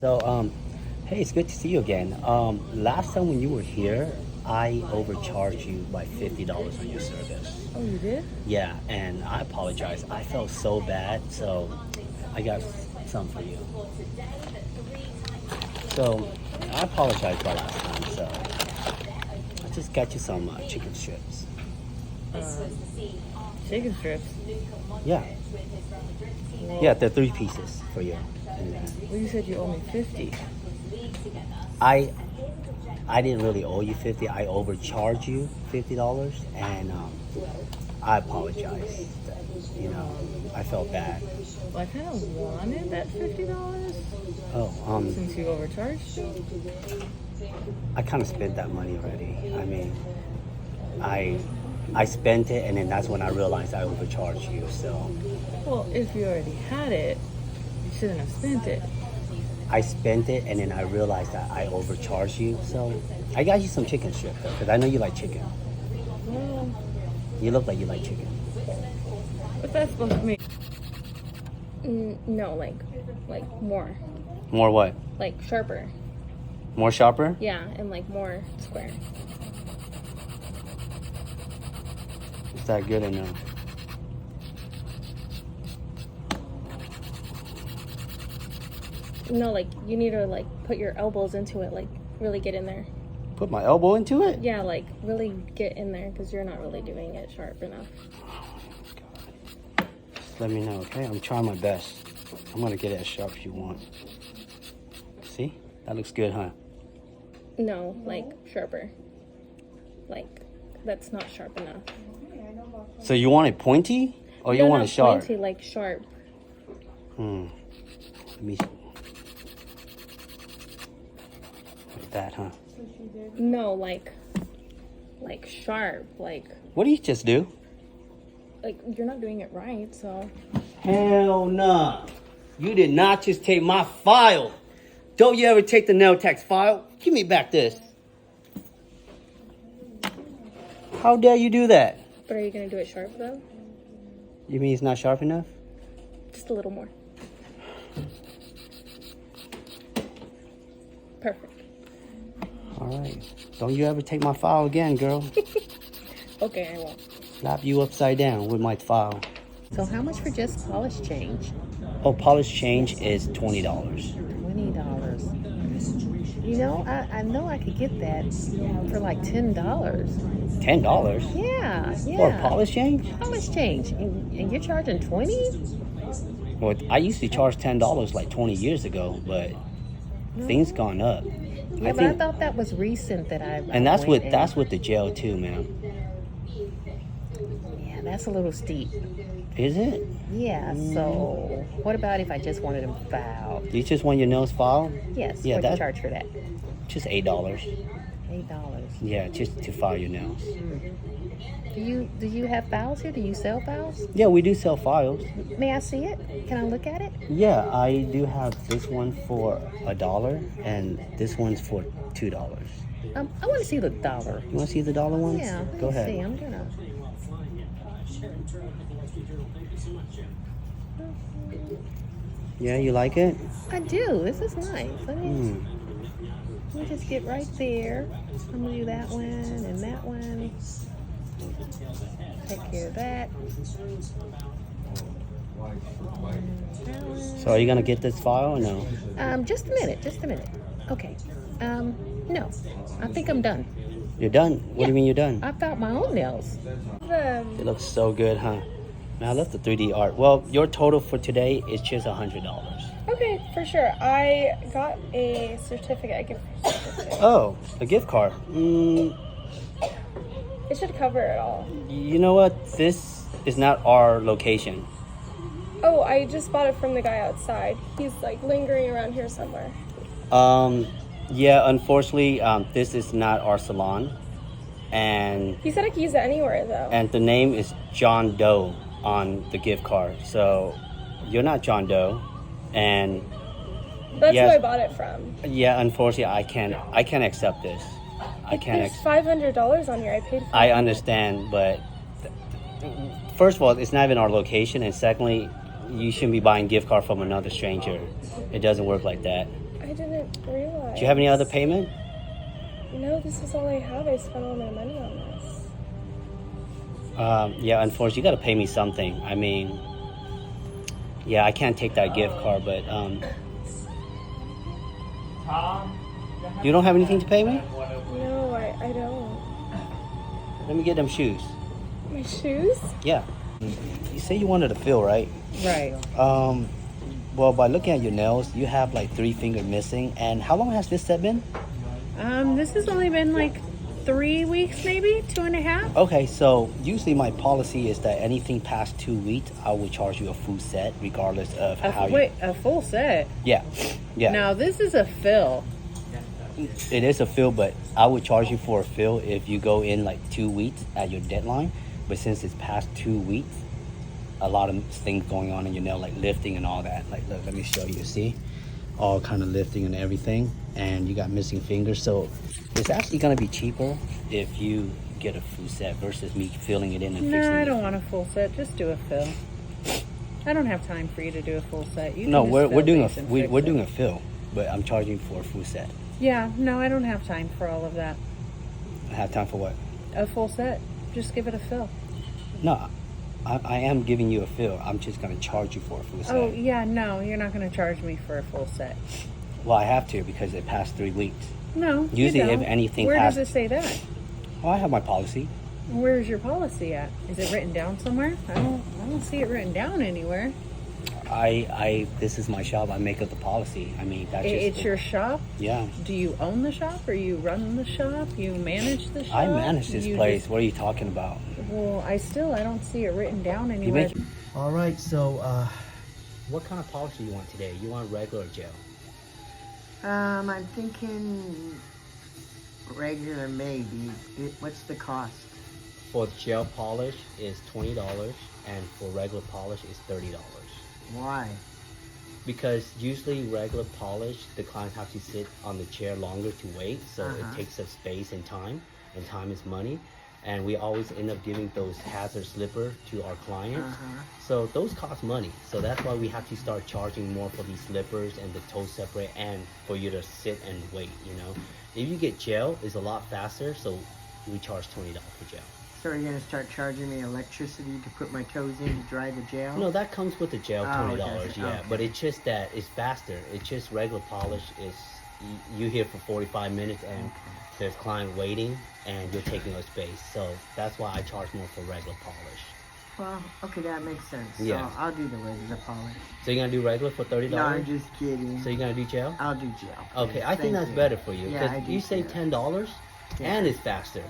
So, hey, it's good to see you again. Last time when you were here, I overcharged you by $50 on your service. Oh, you did? Yeah, and I apologize. I felt so bad, so I got some for you. So, I apologize for last time, so I just got you some chicken strips. Chicken strips. Yeah, yeah, they're 3 pieces for you. Well, you said you owe me 50. I I didn't really owe you 50. I overcharged you $50, and I apologize. I felt bad. Well, I kind of wanted that $50 Oh, since you overcharged me. I kind of spent that money already. I mean, I spent it, and then that's when I realized I overcharged you. So Well, if you already had it, you shouldn't have spent it. I spent it, and then I realized that I overcharged you. So I got you some chicken strip though, because I know you like chicken. Well, You look like you like chicken. what's that supposed to mean? No, like more, More what? like sharper. More sharper? Yeah, and like more square. Is that good or no? No, like you need to like put your elbows into it, like really get in there. Put my elbow into it? Yeah, like really get in there because you're not really doing it sharp enough. Just let me know, okay? I'm trying my best. I'm gonna get it as sharp as you want. See? That looks good, huh? No, like sharper. Like that's not sharp enough. So you want it pointy? Or you No, want not it sharp? pointy, like sharp. Let me... Like that, huh? No, like sharp. What did you just do? Like you're not doing it right. So Hell nah. You did not just take my file. Don't you ever take the nail tech's file? Give me back this. How dare you do that? but are you gonna do it sharp though? You mean it's not sharp enough? Just a little more. Perfect. All right. Don't you ever take my file again, girl. Okay, I won't. Slap you upside down with my file. So how much for just polish change? Oh, polish change is $20. $20. You know, I know I could get that for like $10. $10? Yeah. For a polish change? Polish change. And you're charging 20? Well, I used to charge $10 like 20 years ago, but things gone up. Yeah, but I thought that was recent that I And that's went with the gel too, man. Yeah, that's a little steep. Is it? Yeah, so what about if I just wanted them filed? You just want your nails filed? Yes, Yeah, what do you that- charge for that? Just $8. $8. Yeah, just to file your nails. Do you have files here? Do you sell files? Yeah, we do sell files. May I see it? Can I look at it? Yeah, I do have this one for $1 and this one's for $2. I want to see the dollar. You want to see the dollar ones? Yeah, Go let me ahead. see. I'm gonna. Yeah, you like it? I do. This is nice. Let me just get right there. I'm gonna do that one and that one. Take care of that. So are you gonna get this file or no? Just a minute. Just a minute. Okay. No. I think I'm done. You're done? What do you mean you're done? I filed my own nails. It looks so good, huh? Man, I love the 3D art. Well, your total for today is just $100. Okay, for sure. I got a certificate. I gift certificate. Oh, a gift card. It should cover it all. You know what? This is not our location. Oh, I just bought it from the guy outside. He's like lingering around here somewhere. Yeah, unfortunately, this is not our salon. And He said I could use it anywhere though. the name is John Doe on the gift card. So you're not John Doe. And That's yes. who I bought it from. yeah, unfortunately, I can't accept this. I can't. There's $500 on here. I paid for it. I understand, but first of all, it's not even our location, and secondly, you shouldn't be buying gift card from another stranger. It doesn't work like that. I I didn't realize. Do you have any other payment? No, this is all I have. I spent all my money on this. Yeah, unfortunately, you got to pay me something. I mean, yeah, I can't take that gift card, but you don't have anything to pay me? No, I don't. Let me get them shoes. My shoes? Yeah. You say you wanted a fill, right? Right. Well, by looking at your nails, you have like 3 fingers missing. And how long has this set been? This has only been like 3 weeks, maybe 2.5. Okay, so usually my policy is that anything past 2 weeks, I will charge you a full set, regardless of how you. Wait, a full set? Yeah, yeah. Now this is a fill. It is a fill, but I would charge you for a fill if you go in like 2 weeks at your deadline. But since it's past 2 weeks, a lot of things going on in your nail, like lifting and all that. Like, look, let me show you. See, all kind of lifting and everything, and you got missing fingers. So it's actually gonna be cheaper if you get a full set versus me filling it in and fixing it. No, I don't want a full set. Just do a fill. I don't have time for you to do a full set. You No, can just we're fill doing these and we're fix doing it. a fill, but I'm charging for a full set. Yeah, no, I don't have time for all of that. I have time for what? A full set. Just give it a fill. No, I am giving you a fill. I'm just gonna charge you for a full set. Oh, yeah, no, you're not going to charge me for a full set. Well, I have to because it passed 3 weeks. No, Usually you don't. if anything Where past- does it say that? Well, I have my policy. Where's your policy at? Is it written down somewhere? I don't see it written down anywhere. This is my shop. I make up the policy. I mean, that's just. It's your shop? Yeah. Do you own the shop or you run the shop? You manage the shop? I manage this You place. just- What are you talking about? well, I don't see it written down anywhere. All right. So, what kind of policy you want today? You want regular or gel? I'm thinking regular maybe. What's the cost? For gel polish is $20, and for regular polish is $30. Why? Because usually regular polish, the clients have to sit on the chair longer to wait, so it takes up space and time is money. And we always end up giving those hazard slipper to our clients. So those cost money. So that's why we have to start charging more for these slippers and the toe separate and for you to sit and wait, you know. If you get gel, it's a lot faster, so we charge $20 for gel. So are you gonna start charging me electricity to put my toes in to dry the gel? No, that comes with the gel, Oh, $20, does it? yeah. Okay. But it's just that it's faster. It's just regular polish is you here for 45 minutes and there's client waiting and you're taking up space. So that's why I charge more for regular polish. Well, okay, that makes sense. Yeah. So I'll do the regular polish. So you're gonna do regular for $30? No, I'm just kidding. So you're gonna do gel? I'll do gel. Okay, please. I think Thank that's you. better for you Yeah, I because do you save too. $10 Yeah. and it's faster.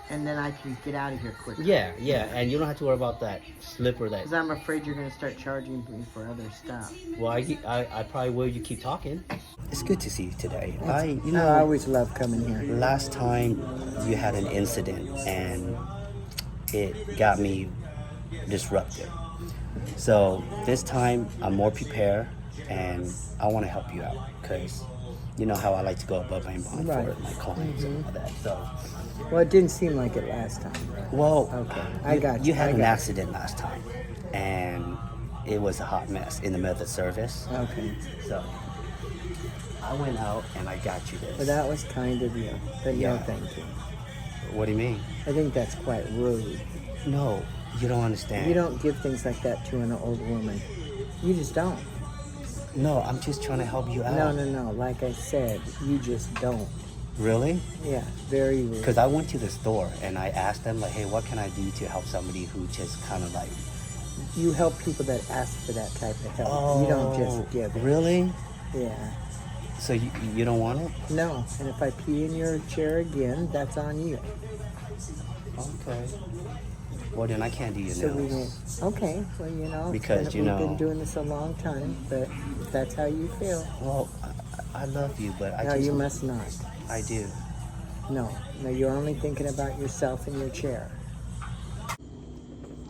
And then I can get out of here quicker. Yeah, and you don't have to worry about that slipper that. Because I'm afraid you're gonna start charging me for other stuff. Well, I probably will. You keep talking. It's good to see you today. I always love coming here. last time you had an incident and it got me disrupted. So this time I'm more prepared and I want to help you out because you know how I like to go above and beyond Right. for my clients and all that. So, Well, it didn't seem like it last time, right? well, Okay, I got you. You had I an got accident last time and it was a hot mess in the middle of service. Okay. So I went out and I got you this. But that was kind of you. But Yeah. no, thank you. What do you mean? I think that's quite rude. No, you don't understand. You don't give things like that to an old woman. You just don't. No, I'm just trying to help you out. No. Like I said, you just don't. Really? Yeah, very rude. Because I went to the store and I asked them like, hey, what can I do to help somebody who just kind of like. You help people that ask for that type of help. You don't just give it. Really? Yeah. So you don't want it? No. And if I pee in your chair again, that's on you. Okay. Well, then I can't do your So we nails. may, okay. Well, you know, it's Because, kind you of, know- we've been doing this a long time, but if that's how you feel, Well, I love you, but I no, just. you must not. I do. No, you're only thinking about yourself and your chair.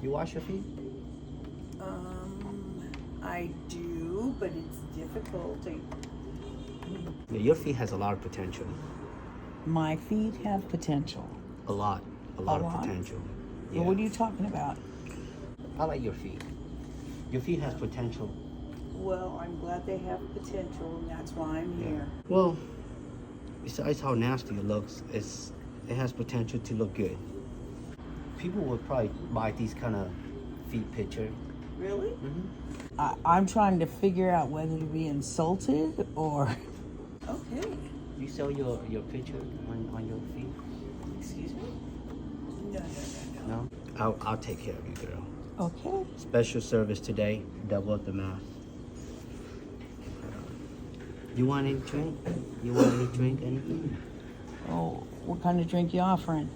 You wash your feet? I do, but it's difficult. Yeah, your feet has a lot of potential. My feet have potential. A lot of lot? potential. Well, what are you talking about? I like your feet. Your feet has potential Well, I'm glad they have potential, and that's why I'm here. Well, besides how nasty it looks, it has potential to look good. People would probably buy these kind of feet picture. Really? I'm trying to figure out whether to be insulted or. Okay. You sell your picture on your feet? Excuse me? No. No? I'll take care of you, girl. Okay. Special service today, double up the math. You want any drink? You want any drink? Anything? Oh, what kind of drink you offering?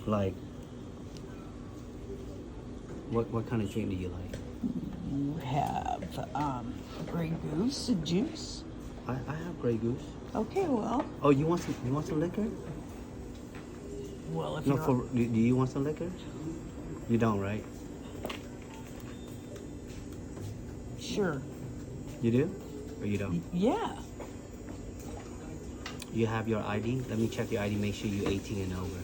Like, what kind of drink do you like? You have Grey Goose, a juice. I have Grey Goose. Okay, well. Oh, you want some liquor? Well, if No, you're. do you want some liquor? You don't, right? Sure. You do? Or you don't? Yeah. You have your ID? Let me check your ID, make sure you're 18 and over.